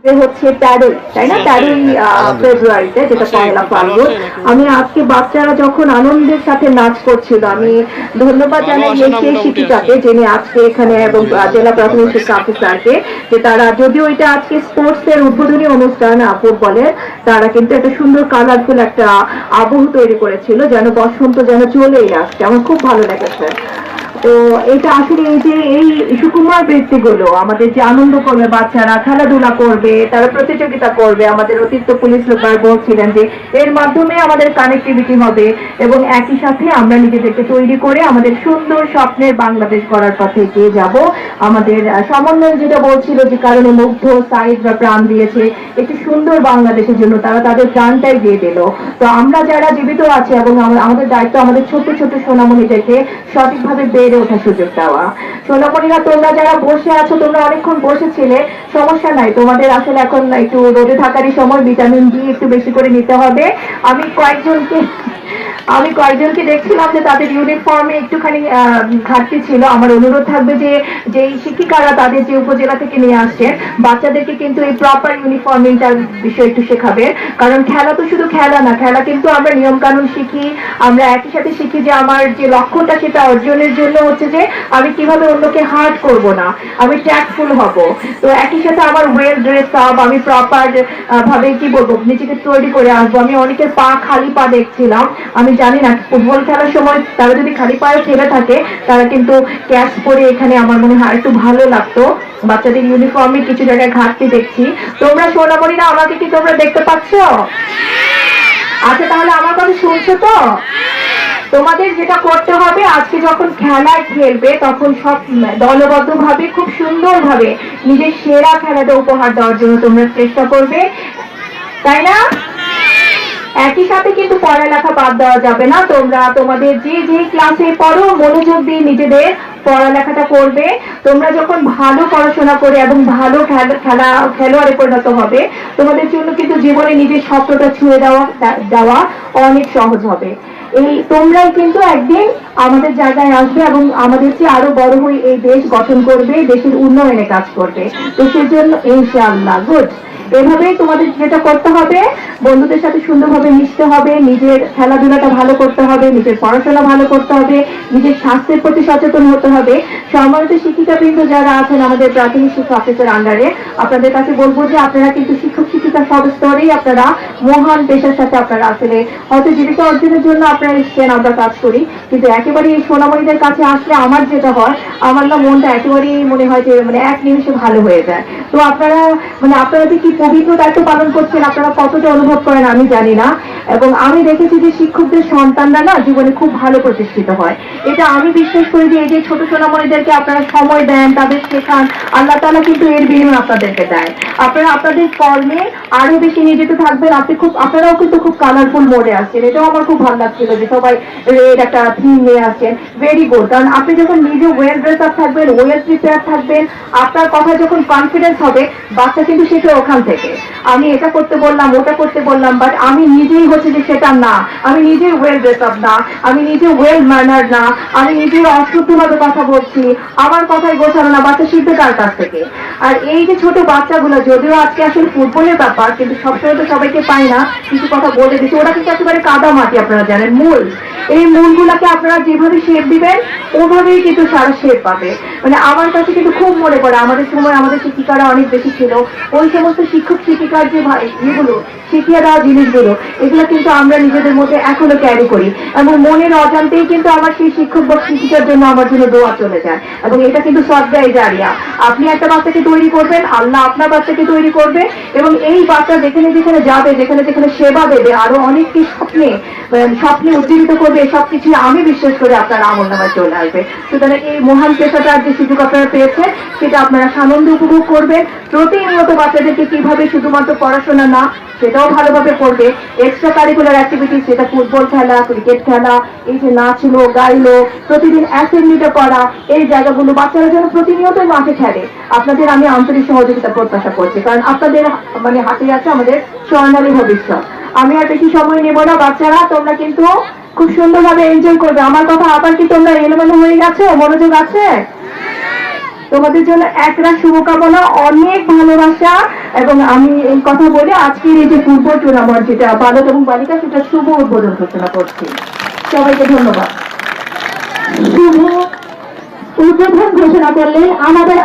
হচ্ছে 13, তাই না? 13 ফেব্রুয়ারিতে, যেটা পয়লা ফাল্গুন। আমি আজকে বাচ্চারা যখন আনন্দের সাথে নাচ করছিল, আমি ধন্যবাদ জানাই সেই শিক্ষিকাকে যিনি আজকে এখানে এবং জেলা প্রাথমিক শিক্ষা অফিসারকে, যে তারা, যদিও এটা আজকে স্পোর্টস এর উদ্বোধনী অনুষ্ঠান ফুটবলের, তারা কিন্তু একটা সুন্দর কালারফুল একটা আবহ তৈরি করেছিল, যেন বসন্ত যেন চলেই আসছে। আমার খুব ভালো লেগেছে। তো এটা আসলে এই যে এই সুকুমার বৃত্তিগুলো আমাদের যে আনন্দ করবে, বাচ্চারা খেলাধুলা করবে, তারা প্রতিযোগিতা করবে। আমাদের অতিরিক্ত পুলিশ সুপার বলছিলেন যে এর মাধ্যমে আমাদের কানেক্টিভিটি হবে এবং একই সাথে আমরা নিজেদেরকে তৈরি করে আমাদের সুন্দর স্বপ্নের বাংলাদেশ করার পথে এগিয়ে যাব। আমাদের সমন্বয় যেটা বলছিল যে কারণে মুগ্ধ সাইদরা প্রাণ দিয়েছে একটি সুন্দর বাংলাদেশের জন্য, তারা তাদের প্রাণটাই দিয়ে দিল। তো আমরা যারা জীবিত আছি এবং আমাদের দায়িত্ব আমাদের ছোট ছোট সোনামণিদেরকে সঠিকভাবে বেড়ে ওঠার সুযোগ দেওয়া। সোনামণিরা, তোমরা যারা বসে আছো, তোমরা অনেকক্ষণ বসেছিলে, সমস্যা নাই, তোমাদের আসলে এখন একটু রোদে থাকারই সময়, ভিটামিন ডি একটু বেশি করে নিতে হবে। আমি কয়েকজনকে দেখছিলাম যে তাদের ইউনিফর্মে একটুখানি ঘাটতি ছিল। আমার অনুরোধ থাকবে যে যেই শিক্ষিকারা তাদের যে উপজেলা থেকে নিয়ে আসছেন, বাচ্চাদেরকে কিন্তু এই প্রপার ইউনিফর্মিংটার বিষয় একটু শেখাবে। কারণ খেলা তো শুধু খেলা না, খেলা কিন্তু আমরা নিয়ম কানুন শিখি, আমরা একই সাথে শিখি যে আমার যে লক্ষ্যটা সেটা অর্জনের জন্য হচ্ছে যে আমি কিভাবে অন্যকে হার্ট করব না, আমি ট্যাক্টফুল হব। তো একই সাথে আমার ওয়েল ড্রেস আপ, আমি প্রপার ভাবে কি বলবো নিজেকে তৈরি করে আসবো। আমি অনেকের পা খালি পা দেখছিলাম, আমি জানি না ফুটবল খেলার সময় তারা যদি খালি পায়ে খেলে থাকে, তারা কিন্তু ক্যাচ পরে এখানে আমার মনে হয় একটু ভালো লাগতো। বাচ্চাদের ইউনিফর্মে কিছু জায়গায় ঘাটতি দেখছি। তোমরা সোনামণিরা, আমাকে কি তোমরা দেখতে পাচ্ছ? আচ্ছা, তাহলে আমার কথা শুনছো তো? তোমাদের যেটা করতে হবে, আজকে যখন খেলায় খেলবে তখন সব দলবদ্ধ ভাবে খুব সুন্দর ভাবে নিজের সেরা খেলাটা উপহার দেওয়ার জন্য তোমরা চেষ্টা করবে, তাই না? একই সাথে কিন্তু পড়ালেখা বাদ দেওয়া যাবে না। তোমরা তোমাদের যে যে ক্লাসে পড়ো মনোযোগ দিয়ে নিজেদের পড়ালেখাটা করবে। তোমরা যখন ভালো পড়াশোনা করে এবং ভালো খেলোয়াড়ে পরিণত হবে, তোমাদের জন্য কিন্তু জীবনে নিজের স্বপ্নটা ছুঁয়ে দেওয়া অনেক সহজ হবে। এই তোমরাই কিন্তু একদিন আমাদের জায়গায় আসবে এবং আমাদের চেয়ে আরো বড় হয়ে এই দেশ গঠন করবে, দেশের উন্নয়নে কাজ করবে। তো সেজন্য ইনশাআল্লাহ গুড। এভাবেই তোমাদের যেটা করতে হবে, বন্ধুদের সাথে সুন্দরভাবে মিশতে হবে, নিজের খেলাধুলাটা ভালো করতে হবে, নিজের পড়াশোনা ভালো করতে হবে, নিজের স্বাস্থ্যের প্রতি সচেতন হতে হবে। সম্মানিত শিক্ষিকাবৃন্দ যারা আছেন আমাদের প্রাথমিক শিক্ষা অফিসের আন্ডারে, আপনাদের কাছে বলবো যে আপনারা কিন্তু শিক্ষক শিক্ষিকা সব স্তরেই আপনারা মহান পেশার সাথে আপনারা আসলে হয়তো জীবিকা অর্জনের জন্য আপনারা এসছেন, আমরা কাজ করি, কিন্তু একেবারে এই সোনামণিদের কাছে আসলে আমার যেটা হয়, আমার না মনটা একেবারেই মনে হয় যে এক নিমিষে ভালো হয়ে যায়। তো আপনারা আপনারা যে কি পবিত্র দায়িত্ব পালন করছেন, আপনারা কতটা অনুভব করেন আমি জানি না। এবং আমি দেখেছি যে শিক্ষকদের সন্তানরা না জীবনে খুব ভালো প্রতিষ্ঠিত হয়। এটা আমি বিশ্বাস করি যে এই যে ছোট সোনামণিদেরকে আপনারা সময় দেন, তাদের শেখান, আল্লাহ তাআলা কিন্তু এর বিনিময়ে আপনাদেরকে দেয়। আপনারা আপনাদের কর্মে আরো বেশি নিয়োজিত থাকবেন। আপনারাও কিন্তু খুব কালারফুল মোডে আসছেন, এটাও আমার খুব ভালো লাগছিল যে সবাই রেড একটা থিম নিয়ে আসছেন। Very good. কারণ আপনি যখন নিজে ওয়েল ড্রেস আপ থাকবেন, ওয়েল প্রিপেয়ার থাকবেন, আপনার কথা যখন কনফিডেন্স হবে, বাচ্চা কিন্তু সেটা ওখান থেকে আমি এটা করতে বললাম, ওটা করতে বললাম, বাট আমি নিজেই হচ্ছে যে সেটা না, আমি নিজের ওয়েল ড্রেস আপ না, আমি নিজে ওয়েল ম্যানার না, আমি নিজের অশুদ্ধভাবে কথা বলছি, আমার কথাই গোছানো না, বাচ্চা শিখবে কার কাছ থেকে? আর এই যে ছোট বাচ্চাগুলো, যদিও আজকে আসলে ফুটবলের ব্যাপার, কিন্তু সবসময় তো সবাইকে পাই না, কিছু কথা বলে দিচ্ছে, ওরা কিন্তু একেবারে কাদা মাটি, আপনারা জানেন, মূল। এই মূলগুলাকে আপনারা যেভাবে শেপ দিবেন ওভাবেই কিন্তু সারা শেপ পাবে। আমার কাছে কিন্তু খুব মনে পড়ে আমাদের সময় আমাদের শিক্ষিকারা অনেক বেশি ছিল, ওই সমস্ত শিক্ষক শিক্ষিকার যে ইয়েগুলো শিখিয়ে দেওয়া জিনিসগুলো, এগুলো কিন্তু আমরা নিজেদের মধ্যে এখনো ক্যারি করি এবং মনের অজান্তেই কিন্তু আমার সেই শিক্ষক বা শিক্ষিকার জন্য আমার জন্য দোয়া চলে যায়। এবং এটা কিন্তু সদগায়ে জারিয়া। আপনি একটা বাচ্চাকে তৈরি করবেন, আল্লাহ আপনার বাচ্চাকে তৈরি করবে এবং এই বাচ্চা যেখানে যেখানে যাবে, যেখানে যেখানে সেবা দেবে, আরো অনেককে স্বপ্নে উজ্জীবিত করবে। সবকিছু আমি বিশ্বাস করে আপনার আমল নামায় চলে আসবে। সুতরাং এই মহান পেশাটার যে সুযোগ আপনারা পেয়েছেন, সেটা আপনারা সানন্দ উপভোগ করবেন। প্রতিনিয়ত বাচ্চাদেরকে কিভাবে শুধুমাত্র পড়াশোনা না, সেটাও ভালোভাবে করবে, এক্সট্রা কারিকুলার অ্যাক্টিভিটিস, সেটা ফুটবল খেলা, ক্রিকেট খেলা, এই যে নাচলো গাইলো, প্রতিদিন অ্যাসেম্বলিটা করা, এই জায়গাগুলো বাচ্চারা যেন প্রতিনিয়ত মাঠে খেলে। আপনাদের আমি আন্তরিক সহযোগিতা প্রত্যাশা করছি, কারণ আপনাদের হাতে আছে আমাদের স্বর্ণালী ভবিষ্যৎ। আমি আর বেশি সময় নেব না। বাচ্চারা, তোমরা কিন্তু খুব সুন্দরভাবে এনজয় করবে। আমার কথা আবার কি তোমরা এলোমেলো হয়ে গেছো? মনোযোগ আছে? তোমাদের জন্য একরা শুভকামনা, অনেক ভালোবাসা। এবং আমি এই কথা বলে আজকের এই যে ফুটবল টুর্নামেন্ট যেটা বালক এবং বালিকা, সেটা শুভ উদ্বোধন ঘোষণা করছি। সবাইকে ধন্যবাদ। শুভ উদ্বোধন ঘোষণা করলেন আমাদের